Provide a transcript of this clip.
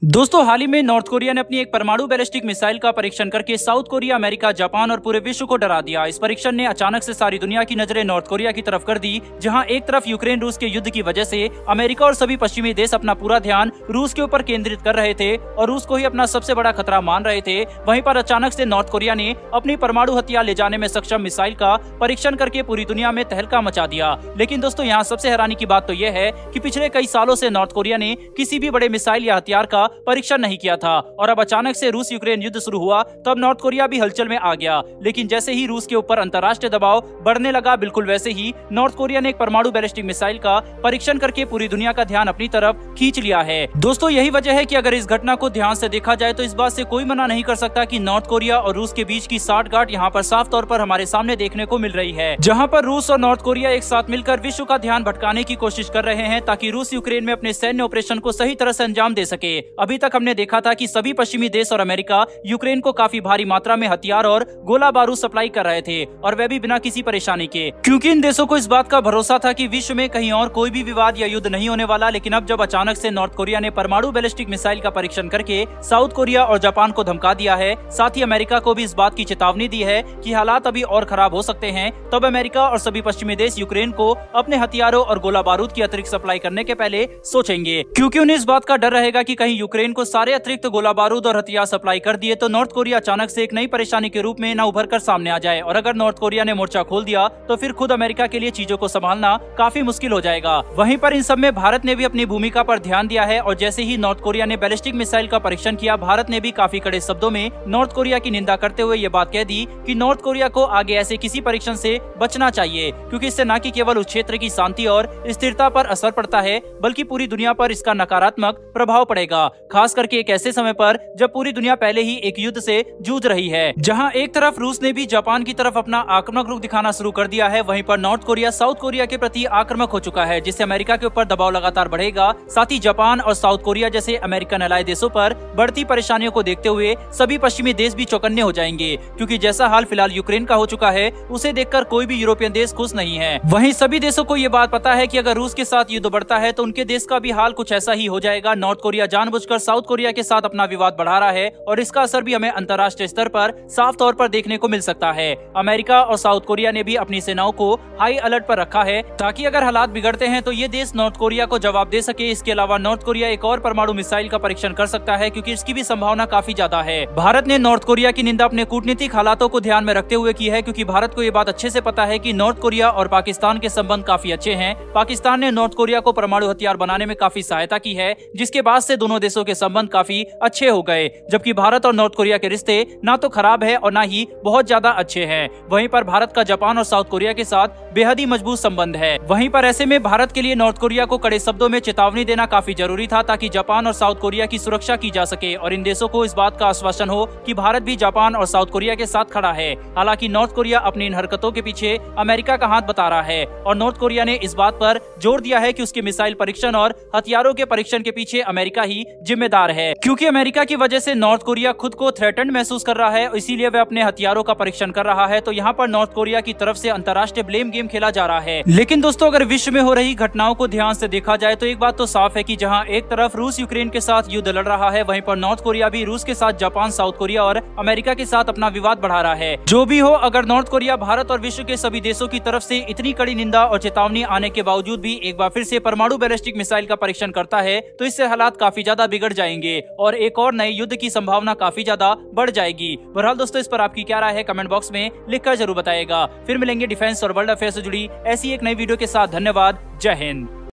दोस्तों हाल ही में north Korea ने अपनी एक परमाणु बैलिस्टिक मिसाइल का परीक्षण करके साउथ कोरिया, अमेरिका, जापान और पूरे विश्व को डरा दिया। इस परीक्षण ने अचानक से सारी दुनिया की नजरें नॉर्थ कोरिया की तरफ कर दी, जहां एक तरफ यूक्रेन रूस के युद्ध की वजह से अमेरिका और सभी पश्चिमी देश अपना पूरा ध्यान रूस के ऊपर केंद्रित कर रहे थे और रूस को ही अपना सबसे बड़ा खतरा मान रहे थे। वहीं पर अचानक से नॉर्थ कोरिया ने अपनी परमाणु हथियार ले जाने में सक्षम मिसाइल का परीक्षण करके पूरी दुनिया में तहलका मचा दिया। लेकिन दोस्तों यहाँ सबसे हैरानी की बात तो यह है कि पिछले कई सालों से नॉर्थ कोरिया ने किसी भी बड़े मिसाइल या हथियार का परीक्षण नहीं किया था और अब अचानक से रूस यूक्रेन युद्ध शुरू हुआ तब नॉर्थ कोरिया भी हलचल में आ गया। लेकिन जैसे ही रूस के ऊपर अंतर्राष्ट्रीय दबाव बढ़ने लगा, बिल्कुल वैसे ही नॉर्थ कोरिया ने एक परमाणु बैलिस्टिक मिसाइल का परीक्षण करके पूरी दुनिया का ध्यान अपनी तरफ खींच लिया है। दोस्तों यही वजह है कि अगर इस घटना को ध्यान से देखा जाए तो इस बात से कोई मना नहीं कर सकता कि नॉर्थ कोरिया और रूस के बीच की साठगांठ यहाँ पर साफ तौर पर हमारे सामने देखने को मिल रही है, जहाँ पर रूस और नॉर्थ कोरिया एक साथ मिलकर विश्व का ध्यान भटकाने की कोशिश कर रहे हैं ताकि रूस यूक्रेन में अपने सैन्य ऑपरेशन को सही तरह से अंजाम दे सके। अभी तक हमने देखा था कि सभी पश्चिमी देश और अमेरिका यूक्रेन को काफी भारी मात्रा में हथियार और गोला बारूद सप्लाई कर रहे थे और वह भी बिना किसी परेशानी के, क्योंकि इन देशों को इस बात का भरोसा था कि विश्व में कहीं और कोई भी विवाद या युद्ध नहीं होने वाला। लेकिन अब जब अचानक से नॉर्थ कोरिया ने परमाणु बैलिस्टिक मिसाइल का परीक्षण करके साउथ कोरिया और जापान को धमका दिया है, साथ ही अमेरिका को भी इस बात की चेतावनी दी है कि हालात अभी और खराब हो सकते हैं, तब अमेरिका और सभी पश्चिमी देश यूक्रेन को अपने हथियारों और गोला बारूद की अतिरिक्त सप्लाई करने के पहले सोचेंगे, क्योंकि उन्हें इस बात का डर रहेगा कि कहीं यूक्रेन को सारे अतिरिक्त गोला बारूद और हथियार सप्लाई कर दिए तो नॉर्थ कोरिया अचानक से एक नई परेशानी के रूप में न उभर कर सामने आ जाए। और अगर नॉर्थ कोरिया ने मोर्चा खोल दिया तो फिर खुद अमेरिका के लिए चीजों को संभालना काफी मुश्किल हो जाएगा। वहीं पर इन सब में भारत ने भी अपनी भूमिका पर ध्यान दिया है और जैसे ही नॉर्थ कोरिया ने बैलिस्टिक मिसाइल का परीक्षण किया, भारत ने भी काफी कड़े शब्दों में नॉर्थ कोरिया की निंदा करते हुए ये बात कह दी कि नॉर्थ कोरिया को आगे ऐसे किसी परीक्षण से बचना चाहिए, क्योंकि इससे न केवल उस क्षेत्र की शांति और स्थिरता पर असर पड़ता है बल्कि पूरी दुनिया पर इसका नकारात्मक प्रभाव पड़ेगा, खास करके एक ऐसे समय पर जब पूरी दुनिया पहले ही एक युद्ध से जूझ रही है, जहां एक तरफ रूस ने भी जापान की तरफ अपना आक्रामक रुख दिखाना शुरू कर दिया है, वहीं पर नॉर्थ कोरिया साउथ कोरिया के प्रति आक्रामक हो चुका है, जिससे अमेरिका के ऊपर दबाव लगातार बढ़ेगा। साथ ही जापान और साउथ कोरिया जैसे अमेरिकन अलाय देशों पर बढ़ती परेशानियों को देखते हुए सभी पश्चिमी देश भी चौकन्ने हो जाएंगे, क्योंकि जैसा हाल फिलहाल यूक्रेन का हो चुका है उसे देखकर कोई भी यूरोपियन देश खुश नहीं है। वहीं सभी देशों को ये बात पता है कि अगर रूस के साथ युद्ध बढ़ता है तो उनके देश का भी हाल कुछ ऐसा ही हो जाएगा। नॉर्थ कोरिया जानबूझकर साउथ कोरिया के साथ अपना विवाद बढ़ा रहा है और इसका असर भी हमें अंतर्राष्ट्रीय स्तर पर साफ तौर पर देखने को मिल सकता है। अमेरिका और साउथ कोरिया ने भी अपनी सेनाओं को हाई अलर्ट पर रखा है ताकि अगर हालात बिगड़ते हैं तो ये देश नॉर्थ कोरिया को जवाब दे सके। इसके अलावा नॉर्थ कोरिया एक और परमाणु मिसाइल का परीक्षण कर सकता है, क्योंकि इसकी भी संभावना काफी ज्यादा है। भारत ने नॉर्थ कोरिया की निंदा अपने कूटनीतिक हालातों को ध्यान में रखते हुए की है, क्योंकि भारत को ये बात अच्छे से पता है कि नॉर्थ कोरिया और पाकिस्तान के संबंध काफी अच्छे हैं। पाकिस्तान ने नॉर्थ कोरिया को परमाणु हथियार बनाने में काफी सहायता की है, जिसके बाद से दोनों देशों के संबंध काफी अच्छे हो गए, जबकि भारत और नॉर्थ कोरिया के रिश्ते ना तो खराब है और ना ही बहुत ज्यादा अच्छे हैं। वहीं पर भारत का जापान और साउथ कोरिया के साथ बेहद ही मजबूत संबंध है। वहीं पर ऐसे में भारत के लिए नॉर्थ कोरिया को कड़े शब्दों में चेतावनी देना काफी जरूरी था ताकि जापान और साउथ कोरिया की सुरक्षा की जा सके और इन देशों को इस बात का आश्वासन हो कि भारत भी जापान और साउथ कोरिया के साथ खड़ा है। हालांकि नॉर्थ कोरिया अपनी इन हरकतों के पीछे अमेरिका का हाथ बता रहा है और नॉर्थ कोरिया ने इस बात पर जोर दिया है कि उसके मिसाइल परीक्षण और हथियारों के परीक्षण के पीछे अमेरिका ही जिम्मेदार है, क्योंकि अमेरिका की वजह से नॉर्थ कोरिया खुद को थ्रेटन्ड महसूस कर रहा है, इसीलिए वह अपने हथियारों का परीक्षण कर रहा है। तो यहाँ पर नॉर्थ कोरिया की तरफ से अंतर्राष्ट्रीय ब्लेम गेम खेला जा रहा है। लेकिन दोस्तों अगर विश्व में हो रही घटनाओं को ध्यान से देखा जाए तो एक बात तो साफ है कि जहाँ एक तरफ रूस यूक्रेन के साथ युद्ध लड़ रहा है, वहीं पर नॉर्थ कोरिया भी रूस के साथ जापान, साउथ कोरिया और अमेरिका के साथ अपना विवाद बढ़ा रहा है। जो भी हो, अगर नॉर्थ कोरिया भारत और विश्व के सभी देशों की तरफ से इतनी कड़ी निंदा और चेतावनी आने के बावजूद भी एक बार फिर से परमाणु बैलिस्टिक मिसाइल का परीक्षण करता है तो इससे हालात काफी ज्यादा बिगड़ जाएंगे और एक और नए युद्ध की संभावना काफी ज्यादा बढ़ जाएगी। बहरहाल दोस्तों, इस पर आपकी क्या राय है कमेंट बॉक्स में लिखकर जरूर बताइएगा। फिर मिलेंगे डिफेंस और वर्ल्ड अफेयर से जुड़ी ऐसी एक नई वीडियो के साथ। धन्यवाद। जय हिंद।